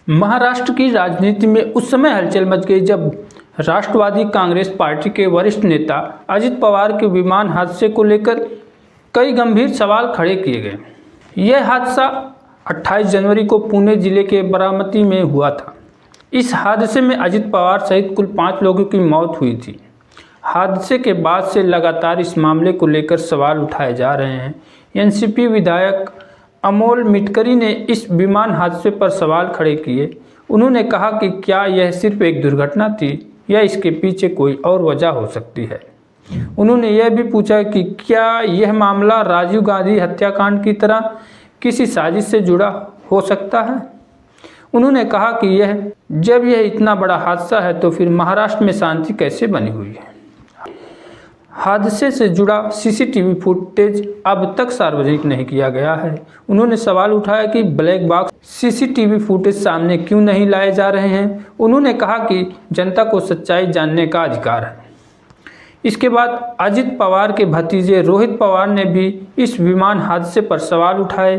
महाराष्ट्र की राजनीति में उस समय हलचल मच गई जब राष्ट्रवादी कांग्रेस पार्टी के वरिष्ठ नेता अजित पवार के विमान हादसे को लेकर कई गंभीर सवाल खड़े किए गए। यह हादसा 28 जनवरी को पुणे जिले के बारामती में हुआ था। इस हादसे में अजित पवार सहित कुल 5 लोगों की मौत हुई थी। हादसे के बाद से लगातार इस मामले को लेकर सवाल उठाए जा रहे हैं। एनसीपी विधायक अमोल मिटकरी ने इस विमान हादसे पर सवाल खड़े किए। उन्होंने कहा कि क्या यह सिर्फ एक दुर्घटना थी या इसके पीछे कोई और वजह हो सकती है। उन्होंने यह भी पूछा कि क्या यह मामला राजीव गांधी हत्याकांड की तरह किसी साजिश से जुड़ा हो सकता है। उन्होंने कहा कि जब यह इतना बड़ा हादसा है तो फिर महाराष्ट्र में शांति कैसे बनी हुई है। हादसे से जुड़ा सीसीटीवी फुटेज अब तक सार्वजनिक नहीं किया गया है। उन्होंने सवाल उठाया कि ब्लैक बॉक्स सीसीटीवी फुटेज सामने क्यों नहीं लाए जा रहे हैं। उन्होंने कहा कि जनता को सच्चाई जानने का अधिकार है। इसके बाद अजित पवार के भतीजे रोहित पवार ने भी इस विमान हादसे पर सवाल उठाए।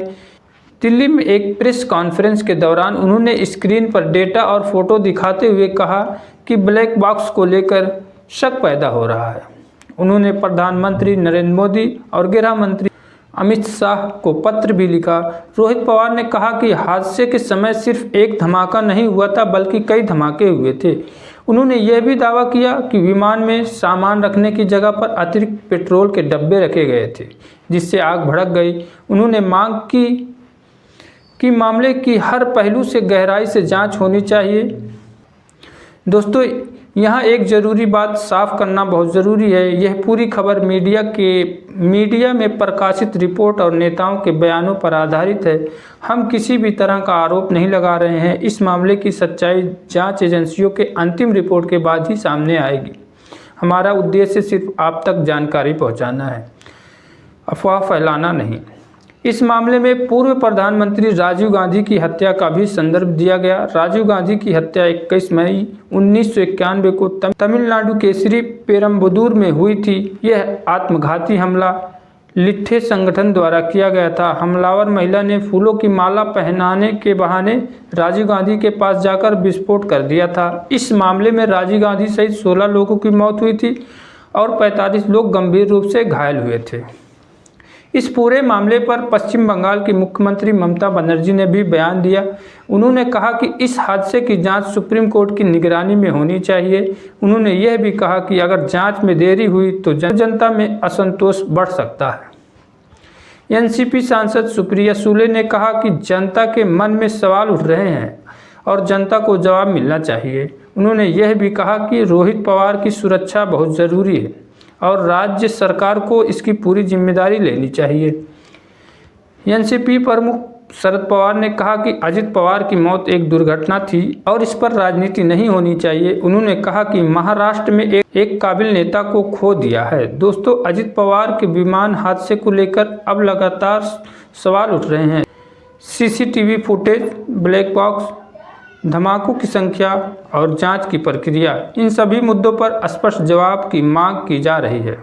दिल्ली में एक प्रेस कॉन्फ्रेंस के दौरान उन्होंने स्क्रीन पर डेटा और फोटो दिखाते हुए कहा कि ब्लैक बॉक्स को लेकर शक पैदा हो रहा है। उन्होंने प्रधानमंत्री नरेंद्र मोदी और गृह मंत्री अमित शाह को पत्र भी लिखा। रोहित पवार ने कहा कि हादसे के समय सिर्फ एक धमाका नहीं हुआ था बल्कि कई धमाके हुए थे। उन्होंने यह भी दावा किया कि विमान में सामान रखने की जगह पर अतिरिक्त पेट्रोल के डब्बे रखे गए थे जिससे आग भड़क गई। उन्होंने मांग की कि मामले की हर पहलू से गहराई से जांच होनी चाहिए। दोस्तों, यहाँ एक ज़रूरी बात साफ करना बहुत ज़रूरी है। यह पूरी खबर मीडिया में प्रकाशित रिपोर्ट और नेताओं के बयानों पर आधारित है। हम किसी भी तरह का आरोप नहीं लगा रहे हैं। इस मामले की सच्चाई जांच एजेंसियों के अंतिम रिपोर्ट के बाद ही सामने आएगी। हमारा उद्देश्य सिर्फ आप तक जानकारी पहुँचाना है, अफवाह फैलाना नहीं। इस मामले में पूर्व प्रधानमंत्री राजीव गांधी की हत्या का भी संदर्भ दिया गया। राजीव गांधी की हत्या 21 मई 1991 को तमिलनाडु के श्री पेरम्बदूर में हुई थी। यह आत्मघाती हमला लिट्ठे संगठन द्वारा किया गया था। हमलावर महिला ने फूलों की माला पहनाने के बहाने राजीव गांधी के पास जाकर विस्फोट कर दिया था। इस मामले में राजीव गांधी सहित 16 लोगों की मौत हुई थी और 45 लोग गंभीर रूप से घायल हुए थे। इस पूरे मामले पर पश्चिम बंगाल की मुख्यमंत्री ममता बनर्जी ने भी बयान दिया। उन्होंने कहा कि इस हादसे की जांच सुप्रीम कोर्ट की निगरानी में होनी चाहिए। उन्होंने यह भी कहा कि अगर जांच में देरी हुई तो जनता में असंतोष बढ़ सकता है। एनसीपी सांसद सुप्रिया सुले ने कहा कि जनता के मन में सवाल उठ रहे हैं और जनता को जवाब मिलना चाहिए। उन्होंने यह भी कहा कि रोहित पवार की सुरक्षा बहुत ज़रूरी है और राज्य सरकार को इसकी पूरी जिम्मेदारी लेनी चाहिए। एनसीपी प्रमुख शरद पवार ने कहा कि अजित पवार की मौत एक दुर्घटना थी और इस पर राजनीति नहीं होनी चाहिए। उन्होंने कहा कि महाराष्ट्र में एक काबिल नेता को खो दिया है। दोस्तों, अजित पवार के विमान हादसे को लेकर अब लगातार सवाल उठ रहे हैं। सीसीटीवी फुटेज, ब्लैक बॉक्स, धमाकों की संख्या और जांच की प्रक्रिया, इन सभी मुद्दों पर स्पष्ट जवाब की मांग की जा रही है।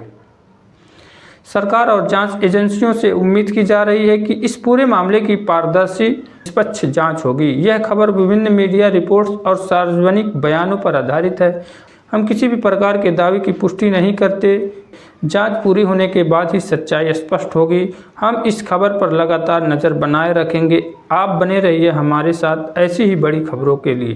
सरकार और जांच एजेंसियों से उम्मीद की जा रही है कि इस पूरे मामले की पारदर्शी निष्पक्ष जांच होगी। यह खबर विभिन्न मीडिया रिपोर्ट्स और सार्वजनिक बयानों पर आधारित है। हम किसी भी प्रकार के दावे की पुष्टि नहीं करते। जांच पूरी होने के बाद ही सच्चाई स्पष्ट होगी। हम इस खबर पर लगातार नज़र बनाए रखेंगे। आप बने रहिए हमारे साथ ऐसी ही बड़ी खबरों के लिए।